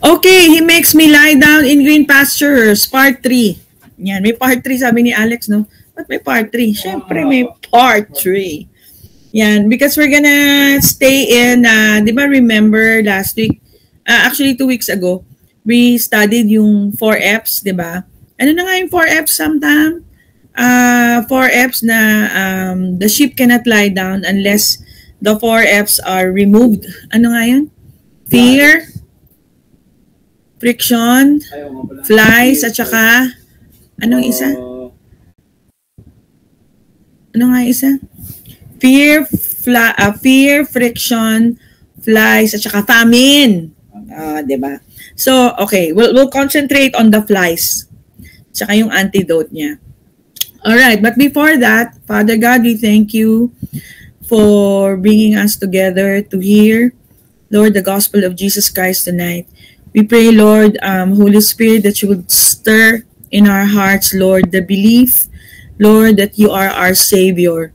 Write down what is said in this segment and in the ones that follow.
Okay, he makes me lie down in green pastures, part 3. Yan, may part 3 sabi ni Alex, no? Ba't may part 3? Siyempre may part 3. Yan, because we're gonna stay in, di ba remember last week, actually 2 weeks ago, we studied yung 4 Fs, di ba? Ano na nga yung 4 Fs sometime? 4 Fs na the sheep cannot lie down unless the 4 Fs are removed. Ano nga yun? Fear, friction, flies, at saka, anong isa? Ano nga isa? Fear, friction, flies, at saka famine. Diba? So, okay, we'll concentrate on the flies. Tsaka yung antidote niya. Alright, but before that, Father God, we thank you for bringing us together to hear, Lord, the gospel of Jesus Christ tonight. We pray, Lord, Holy Spirit, that you would stir in our hearts, Lord, the belief, Lord, that you are our Savior,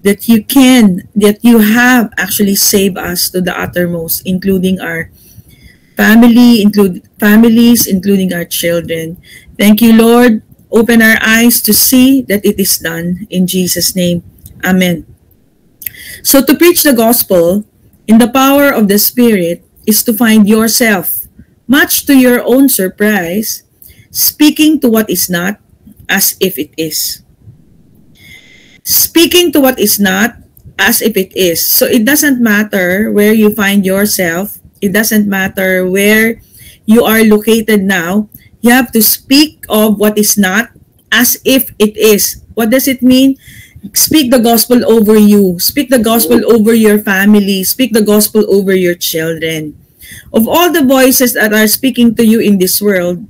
that you have actually saved us to the uttermost, including our families, including our children. Thank you, Lord. Open our eyes to see that it is done. In Jesus' name, amen. So to preach the gospel in the power of the Spirit is to find yourself, much to your own surprise, speaking to what is not as if it is. Speaking to what is not as if it is. So it doesn't matter where you find yourself. It doesn't matter where you are located now. You have to speak of what is not as if it is. What does it mean? Speak the gospel over you. Speak the gospel over your family. Speak the gospel over your children. Of all the voices that are speaking to you in this world,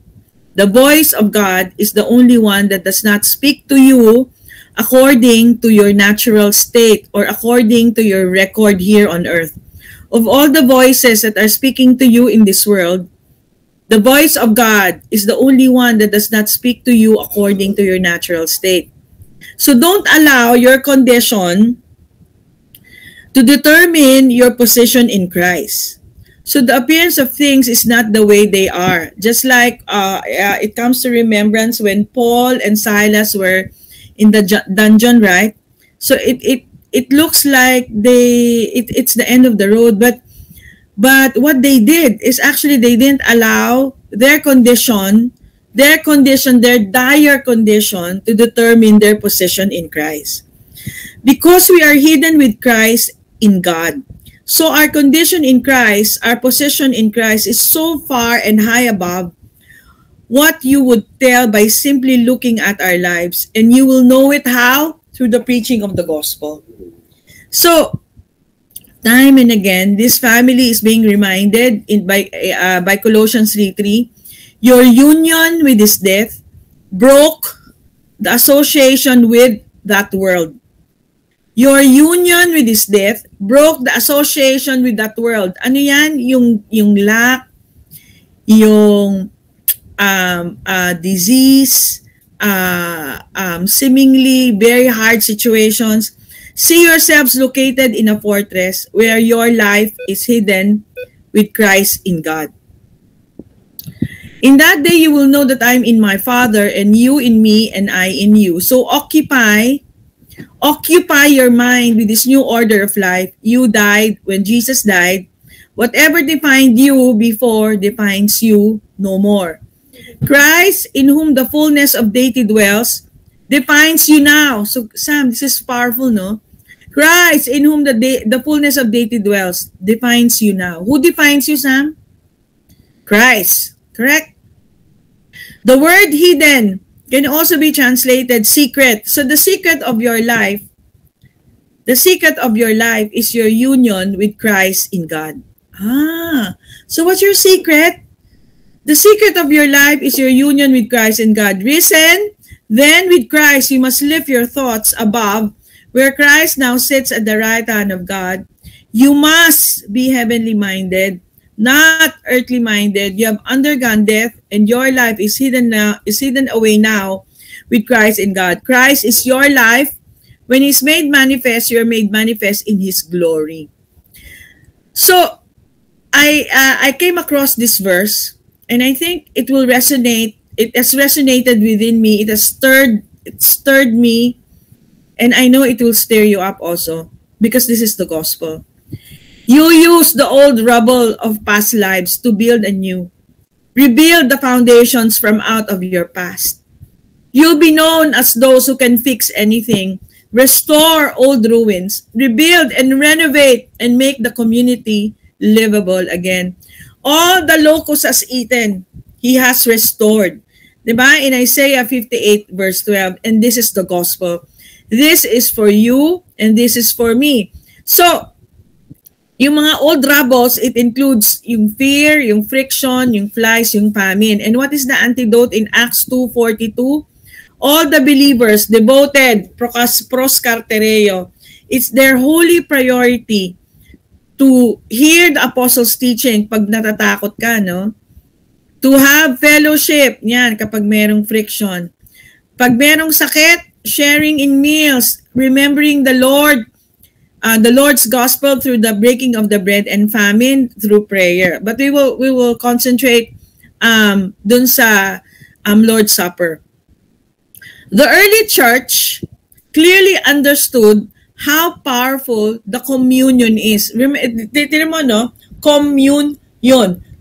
the voice of God is the only one that does not speak to you according to your natural state or according to your record here on earth. Of all the voices that are speaking to you in this world, the voice of God is the only one that does not speak to you according to your natural state. So don't allow your condition to determine your position in Christ. So the appearance of things is not the way they are. Just like it comes to remembrance when Paul and Silas were in the dungeon, right? So it looks like it's the end of the road, but what they did is actually they didn't allow their dire condition to determine their position in Christ. Because we are hidden with Christ in God. So our condition in Christ, our position in Christ is so far and high above what you would tell by simply looking at our lives. And you will know it how? Through the preaching of the gospel. So, time and again, this family is being reminded by Colossians 3:3, your union with his death broke the association with that world. Your union with his death broke the association with that world. Ano yan? Yung lack, yung disease, seemingly very hard situations. See yourselves located in a fortress where your life is hidden with Christ in God. In that day you will know that I am in my Father, and you in me, and I in you. So occupy your mind with this new order of life. You died when Jesus died. Whatever defined you before defines you no more. Christ, in whom the fullness of deity dwells, defines you now. So Sam, this is powerful, no? Christ, in whom the fullness of deity dwells, defines you now. Who defines you, Sam? Christ. Correct? The word hidden can also be translated secret. So the secret of your life is your union with Christ in God. So what's your secret? The secret of your life is your union with Christ in God. Risen, then with Christ you must lift your thoughts above, where Christ now sits at the right hand of God. You must be heavenly minded, not earthly minded. You have undergone death, and your life is hidden away now with Christ in God. Christ is your life. When He's made manifest, you're made manifest in His glory. So, I came across this verse, and I think it will resonate. It has resonated within me. It stirred me, and I know it will stir you up also, because this is the gospel. You use the old rubble of past lives to build anew. Rebuild the foundations from out of your past. You'll be known as those who can fix anything, restore old ruins, rebuild and renovate, and make the community livable again. All the locust has eaten, he has restored. Diba? In Isaiah 58 verse 12, and this is the gospel. This is for you, and this is for me. So, yung mga old rubbles, it includes yung fear, yung friction, yung flies, yung famine. And what is the antidote in Acts 2:42? All the believers devoted, proskartereo. It's their holy priority to hear the apostles' teaching pag natatakot ka, no? To have fellowship, yan, kapag merong friction. Pag merong sakit, sharing in meals, remembering the Lord's gospel through the breaking of the bread, and famine through prayer. But we will concentrate dun sa Lord's Supper. The early church clearly understood how powerful the communion is. Titira mo, no? Communion.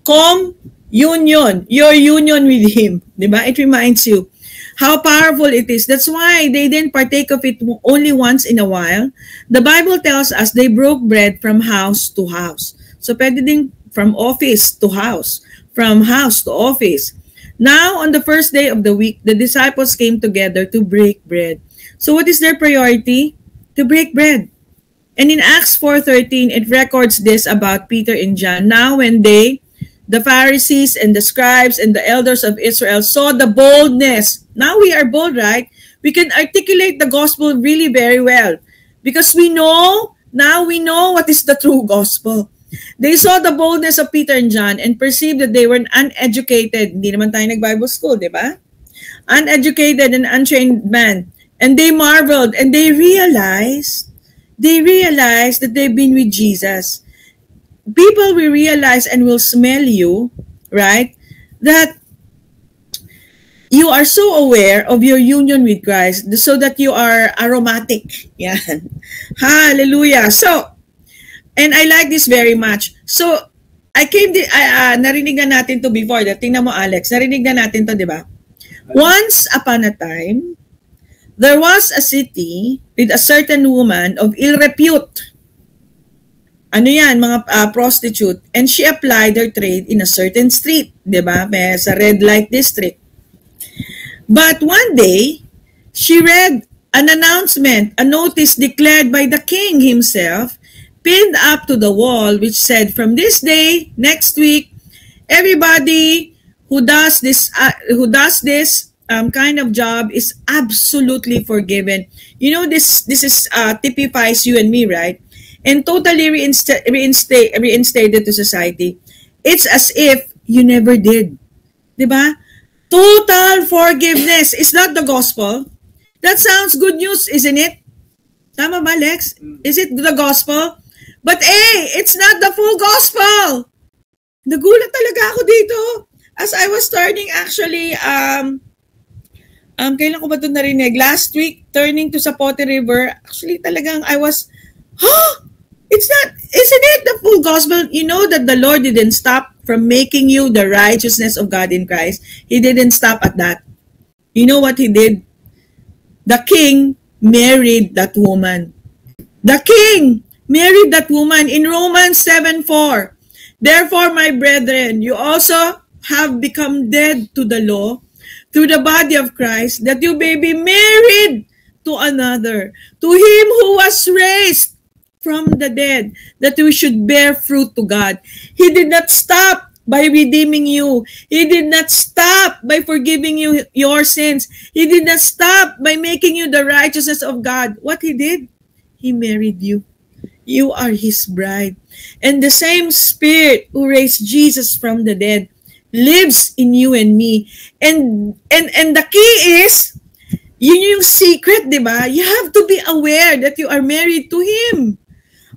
Communion. Your union with Him. Diba? It reminds you how powerful it is. That's why they didn't partake of it only once in a while. The Bible tells us they broke bread from house to house. So pwede din from office to house, from house to office. Now, on the first day of the week, the disciples came together to break bread. So what is their priority? To break bread. And in Acts 4:13, it records this about Peter and John. Now when the Pharisees and the scribes and the elders of Israel saw the boldness. Now we are bold, right? We can articulate the gospel really very well. Because now we know what is the true gospel. They saw the boldness of Peter and John and perceived that they were uneducated. Hindi naman tayo nag-Bible school, di ba? Uneducated and untrained man. And they marveled and they realized that they've been with Jesus. People will realize and will smell you, right? That you are so aware of your union with Christ so that you are aromatic. Yan. Hallelujah. So, and I like this very much. So, narinig na natin to before. Tingnan mo, Alex. Narinig na natin to, di ba? Once upon a time, there was a city with a certain woman of ill repute. Ano yan, mga prostitute. And she applied her trade in a certain street. Di ba? Sa red light district. But one day, she read an announcement, a notice declared by the king himself, pinned up to the wall, which said, from this day, next week, everybody who does this kind of job is absolutely forgiven. You know, this is typifies you and me, right? And totally reinstated to society. It's as if you never did. Diba? Total forgiveness. Is that the gospel? That sounds good news, isn't it? Tama ba, Lex? Is it the gospel? But it's not the full gospel. Nagulat talaga ako dito. As I was turning actually, kailan ko ba ito narinig? Last week, turning to Zapote River, actually talagang I was, isn't it the full gospel? You know that the Lord didn't stop from making you the righteousness of God in Christ. He didn't stop at that. You know what He did? The king married that woman. The king married that woman in Romans 7:4. Therefore, my brethren, you also have become dead to the law through the body of Christ, that you may be married to another, to Him who was raised from the dead, that we should bear fruit to God. He did not stop by redeeming you. He did not stop by forgiving you your sins. He did not stop by making you the righteousness of God. What He did? He married you. You are His bride. And the same Spirit who raised Jesus from the dead lives in you and me. And the key is, yun yung secret, di ba? You have to be aware that you are married to Him.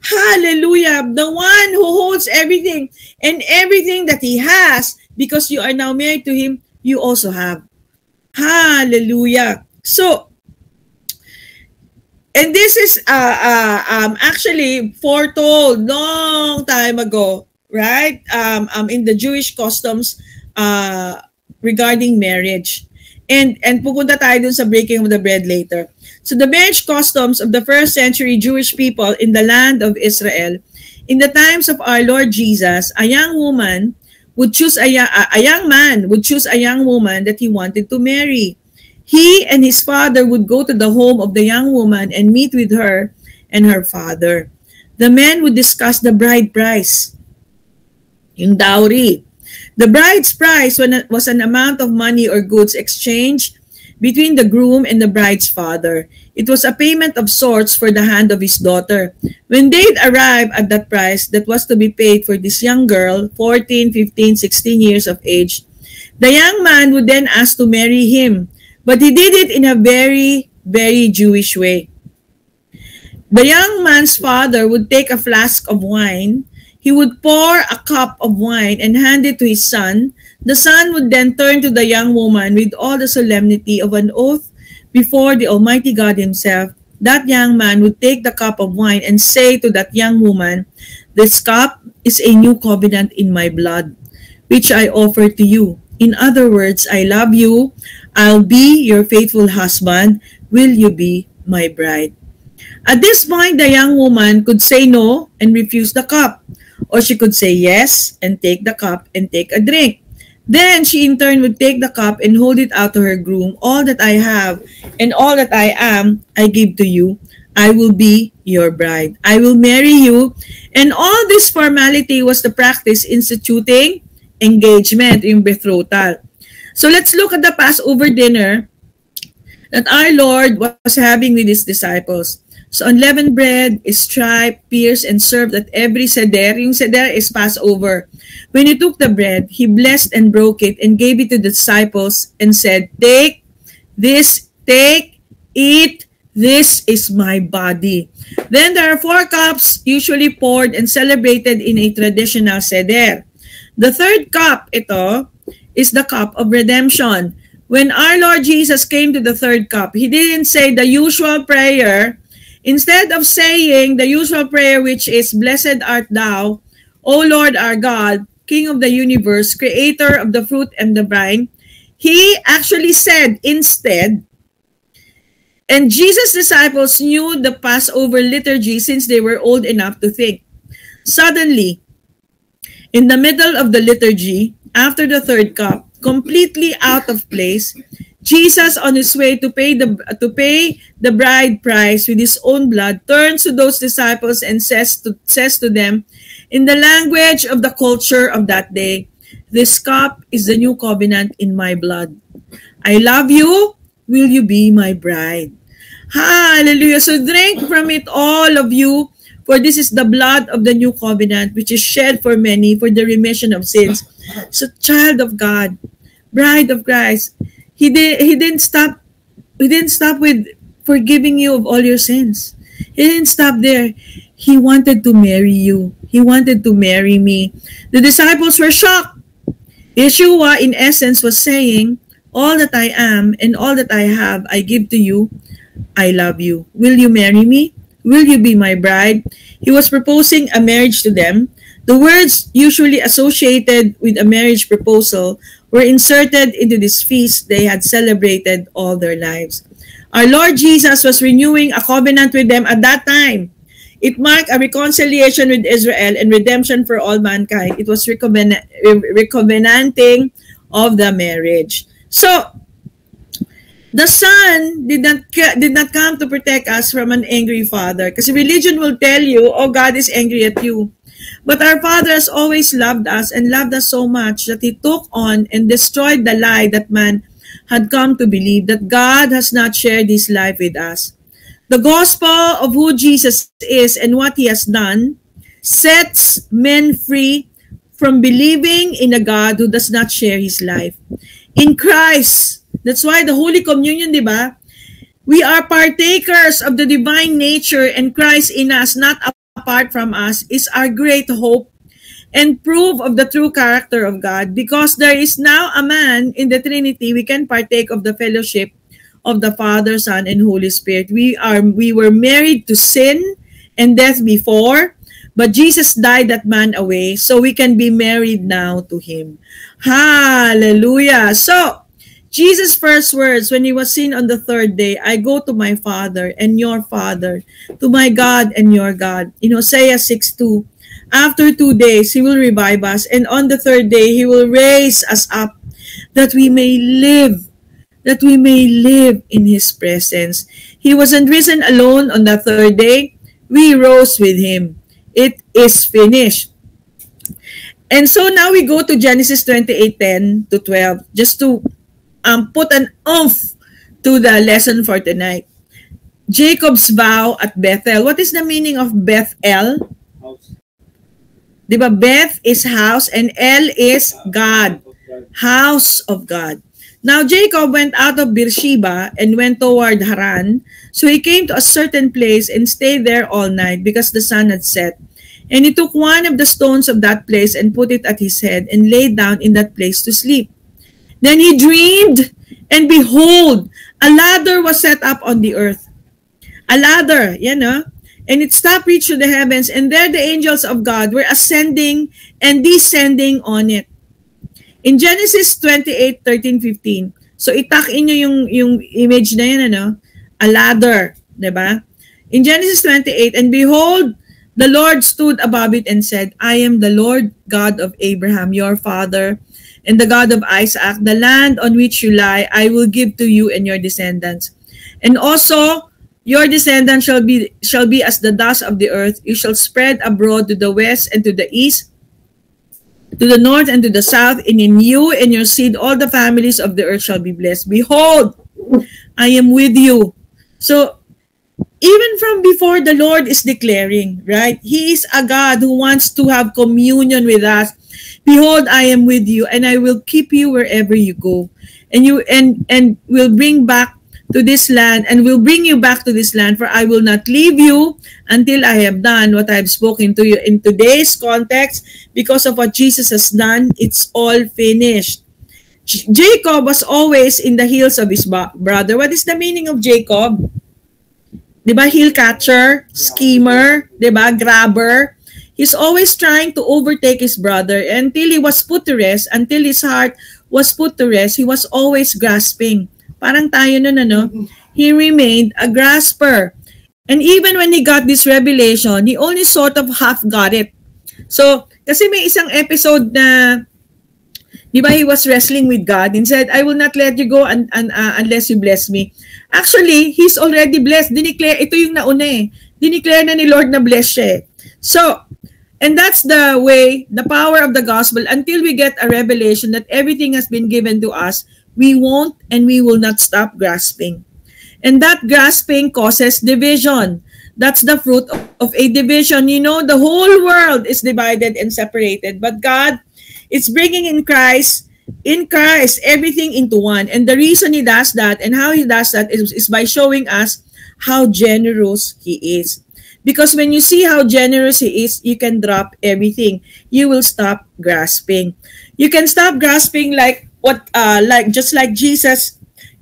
Hallelujah. The one who holds everything, and everything that he has, because you are now married to him, you also have. Hallelujah. So, and this is actually foretold long time ago, right? In the Jewish customs regarding marriage. And pupunta tayo dun sa breaking of the bread later. So the marriage customs of the first century Jewish people in the land of Israel, in the times of our Lord Jesus, a young man would choose a young woman that he wanted to marry. He and his father would go to the home of the young woman and meet with her and her father. The men would discuss the bride price, yung dowry. The bride's price was an amount of money or goods exchanged between the groom and the bride's father. It was a payment of sorts for the hand of his daughter. When they'd arrive at that price that was to be paid for this young girl, 14, 15, 16 years of age, the young man would then ask to marry him. But he did it in a very, very Jewish way. The young man's father would take a flask of wine. He would pour a cup of wine and hand it to his son. The son would then turn to the young woman with all the solemnity of an oath before the Almighty God himself. That young man would take the cup of wine and say to that young woman, "This cup is a new covenant in my blood, which I offer to you. In other words, I love you. I'll be your faithful husband. Will you be my bride?" At this point, the young woman could say no and refuse the cup, or she could say yes and take the cup and take a drink. Then she in turn would take the cup and hold it out to her groom. "All that I have and all that I am, I give to you. I will be your bride. I will marry you." And all this formality was the practice instituting engagement, yung betrothal. So let's look at the Passover dinner that our Lord was having with his disciples. So unleavened bread is striped, pierced, and served at every seder. Yung seder is Passover. When he took the bread, he blessed and broke it and gave it to the disciples and said, "Take this, eat, this is my body." Then there are 4 cups usually poured and celebrated in a traditional seder. The third cup, ito, is the cup of redemption. When our Lord Jesus came to the third cup, he didn't say the usual prayer. Instead of saying the usual prayer, which is, "Blessed art thou, O Lord our God, King of the universe, creator of the fruit and the vine," he actually said instead, and Jesus' disciples knew the Passover liturgy since they were old enough to think. Suddenly, in the middle of the liturgy, after the third cup, completely out of place, Jesus, on his way to pay the bride price with his own blood, turns to those disciples and says to them, in the language of the culture of that day, "This cup is the new covenant in my blood. I love you. Will you be my bride?" Hallelujah. So drink from it, all of you, for this is the blood of the new covenant, which is shed for many for the remission of sins. So child of God, bride of Christ, He didn't stop with forgiving you of all your sins. He didn't stop there. He wanted to marry you. He wanted to marry me. The disciples were shocked. Yeshua, in essence, was saying, "All that I am and all that I have, I give to you. I love you. Will you marry me? Will you be my bride?" He was proposing a marriage to them. The words usually associated with a marriage proposal were inserted into this feast they had celebrated all their lives. Our Lord Jesus was renewing a covenant with them at that time. It marked a reconciliation with Israel and redemption for all mankind. It was recovenanting of the marriage. So, the Son did not come to protect us from an angry Father. Because religion will tell you, "Oh, God is angry at you." But our Father has always loved us and loved us so much that he took on and destroyed the lie that man had come to believe, that God has not shared his life with us. The gospel of who Jesus is and what he has done sets men free from believing in a God who does not share his life. In Christ, that's why the Holy Communion, di ba? We are partakers of the divine nature and Christ in us, not apart from us is our great hope and proof of the true character of God. Because there is now a man in the Trinity, we can partake of the fellowship of the Father, Son, and Holy Spirit. We were married to sin and death before, but Jesus died that man away, so we can be married now to him. Hallelujah. So, Jesus' first words when he was seen on the third day, I go to my Father and your Father, to my God and your God. In Hosea 6:2, after 2 days, he will revive us, and on the third day, he will raise us up, that we may live in his presence. He wasn't risen alone on the third day. We rose with him. It is finished. And so now we go to Genesis 28:10-12, just to put an oomph to the lesson for tonight. Jacob's vow at Bethel. What is the meaning of Bethel? House. Diba? Beth is house and El is God. House of God. Now Jacob went out of Beersheba and went toward Haran. So he came to a certain place and stayed there all night because the sun had set. And he took one of the stones of that place and put it at his head and lay down in that place to sleep. Then he dreamed, and behold, a ladder was set up on the earth. A ladder, and its top reached to the heavens, and there the angels of God were ascending and descending on it. In Genesis 28:13-15, so itakin nyo yung image na yun, a ladder, diba? In Genesis 28, and behold, the Lord stood above it and said, I am the Lord God of Abraham, your father, and the God of Isaac. The land on which you lie, I will give to you and your descendants. And also, your descendants shall be as the dust of the earth. You shall spread abroad to the west and to the east, to the north and to the south, and in you and your seed all the families of the earth shall be blessed. Behold, I am with you. So, even from before, the Lord is declaring, right? He is a God who wants to have communion with us. Behold, I am with you, and I will keep you wherever you go, and will bring back to this land, and will bring you back to this land. For I will not leave you until I have done what I have spoken to you. In today's context, because of what Jesus has done, it's all finished. Jacob was always in the heels of his brother. What is the meaning of Jacob? Diba? Heel catcher, schemer, diba? Grabber. He's always trying to overtake his brother until he was put to rest, until his heart was put to rest. He was always grasping. Parang tayo nun, He remained a grasper. And even when he got this revelation, he only sort of half got it. So, kasi may isang episode na, di ba, he was wrestling with God and said, I will not let you go unless you bless me. Actually, he's already blessed. Dineclare, ito yung nauna Dineclare na ni Lord na bless siya So, and that's the way, the power of the gospel, until we get a revelation that everything has been given to us, we won't and we will not stop grasping. And that grasping causes division. That's the fruit of a division. The whole world is divided and separated, but God is bringing in Christ, everything into one. And the reason he does that and how he does that is by showing us how generous he is. Because when you see how generous he is, you can drop everything. You will stop grasping. You can stop grasping just like Jesus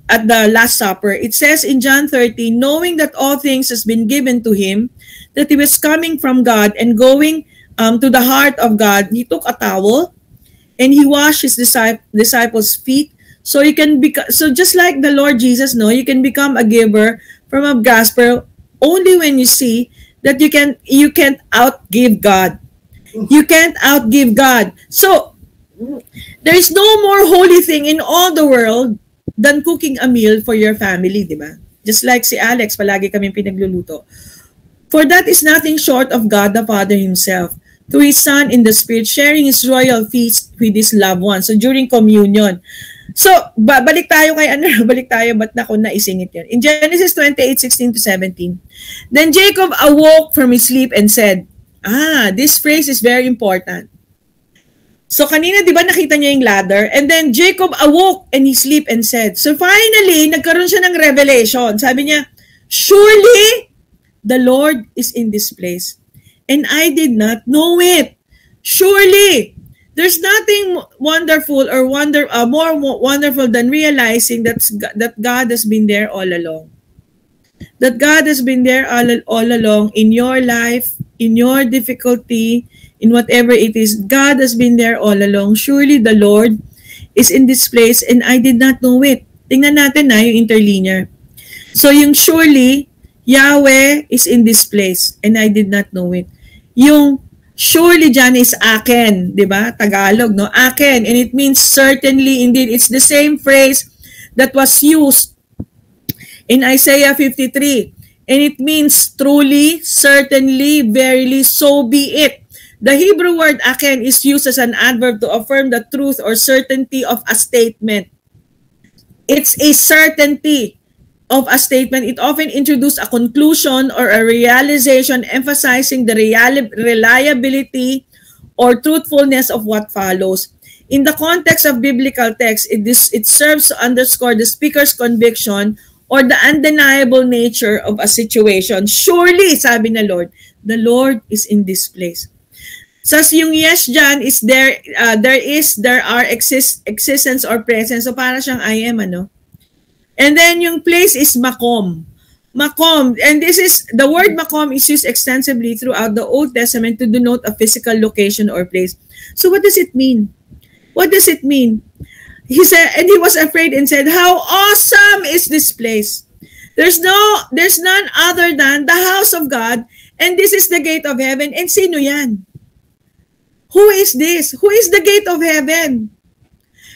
at the Last Supper. It says in John 13, knowing that all things has been given to him, that he was coming from God and going to the heart of God, he took a towel and he washed his disciples' feet. So you can so just like the Lord Jesus, you can become a giver from a grasper only when you see that you can't outgive God. You can't outgive God. So there is no more holy thing in all the world than cooking a meal for your family, di ba? Just like si Alex, palagi kami pinagluluto. For that is nothing short of God the Father himself, through his Son in the Spirit, sharing his royal feast with his loved ones. So during communion. So, balik tayo kay ba't naisingit yan? In Genesis 28:16-17, then Jacob awoke from his sleep and said, this phrase is very important. So kanina, di ba nakita niya yung ladder? And then Jacob awoke and he sleep and said, so finally, nagkaroon siya ng revelation. Sabi niya, surely the Lord is in this place. and I did not know it. Surely, there's nothing wonderful or more wonderful than realizing that God has been there all along. That God has been there all along in your life, in your difficulty, in whatever it is. God has been there all along. Surely the Lord is in this place and I did not know it. Tingnan natin na yung interlinear. So yung surely, Yahweh is in this place and I did not know it. Yung surely dyan is akin, di ba? Tagalog, no? Akin. And it means certainly, indeed. It's the same phrase that was used in Isaiah 53. And it means truly, certainly, verily, so be it. The Hebrew word aken is used as an adverb to affirm the truth or certainty of a statement. It's a certainty of a statement. It often introduces a conclusion or a realization emphasizing the reliability or truthfulness of what follows. In the context of biblical text, it serves to underscore the speaker's conviction or the undeniable nature of a situation. Surely, sabi na Lord, the Lord is in this place. Sas yung yes dyan is there are existence or presence. So para siyang I am, ano? And then yung place is makom. Makom. And this is, the word makom is used extensively throughout the Old Testament to denote a physical location or place. So what does it mean? What does it mean? He said, and he was afraid and said, how awesome is this place? There's none other than the house of God, and this is the gate of heaven. And sino yan? Who is this? Who is the gate of heaven?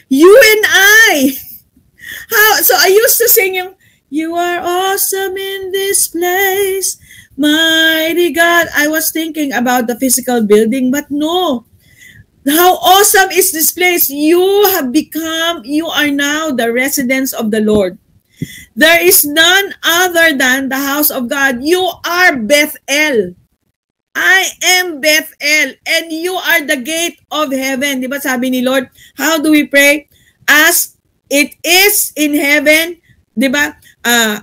You and I. So I used to sing yung, you are awesome in this place, mighty God. I was thinking about the physical building, but no. How awesome is this place? You are now the residence of the Lord. There is none other than the house of God. You are Bethel. I am Bethel, and you are the gate of heaven. Di ba sabi ni Lord, how do we pray? As it is in heaven, di ba?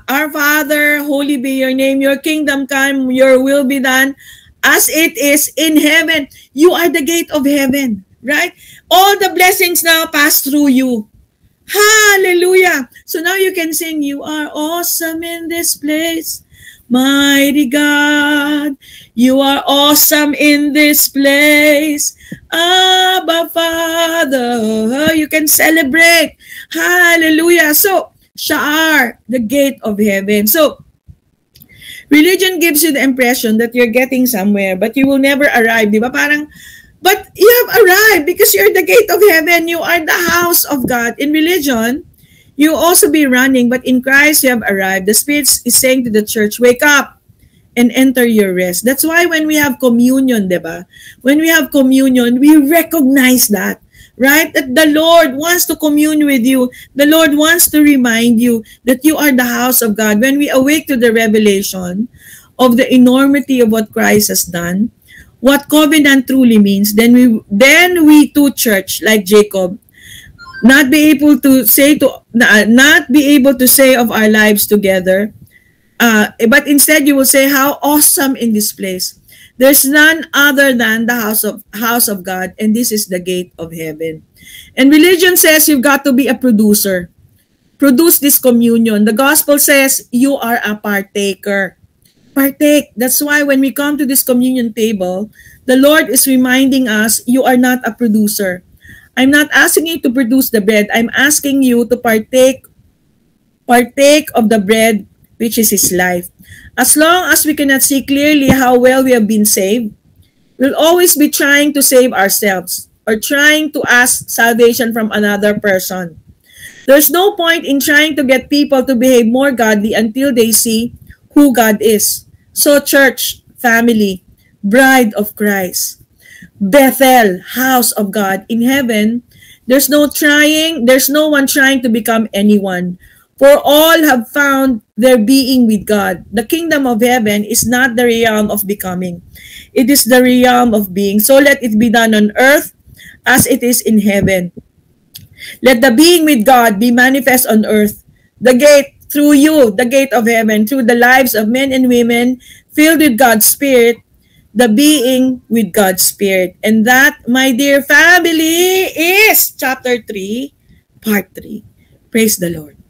Our Father, holy be your name, your kingdom come, your will be done, as it is in heaven. You are the gate of heaven, right? All the blessings now pass through you. Hallelujah. So now you can sing, you are awesome in this place, mighty God. You are awesome in this place, Abba Father. You can celebrate. Hallelujah. So, Sha'ar, the gate of heaven. So, religion gives you the impression that you're getting somewhere, but you will never arrive. Di ba? Parang, but you have arrived because you're the gate of heaven. You are the house of God. In religion, you also be running, but in Christ you have arrived. The Spirit is saying to the church, wake up and enter your rest. That's why when we have communion, diba? When we have communion, we recognize that, right? That the Lord wants to commune with you. The Lord wants to remind you that you are the house of God. When we awake to the revelation of the enormity of what Christ has done, what covenant truly means, then we too, church, like Jacob, not be able to say of our lives together, but instead you will say, how awesome in this place. There's none other than the house of God, and this is the gate of heaven. And religion says you've got to be a producer. Produce this communion. The gospel says you are a partaker. Partake. That's why when we come to this communion table, the Lord is reminding us you are not a producer. I'm not asking you to produce the bread. I'm asking you to partake of the bread, which is His life. As long as we cannot see clearly how well we have been saved, we'll always be trying to save ourselves or trying to ask salvation from another person. There's no point in trying to get people to behave more godly until they see who God is. So church, family, bride of Christ, Bethel, house of God in heaven, there's no one trying to become anyone. For all have found their being with God. The kingdom of heaven is not the realm of becoming. It is the realm of being. So let it be done on earth as it is in heaven. Let the being with God be manifest on earth. The gate through you, the gate of heaven, through the lives of men and women filled with God's Spirit, the being with God's Spirit. And that, my dear family, is chapter 3, part 3. Praise the Lord.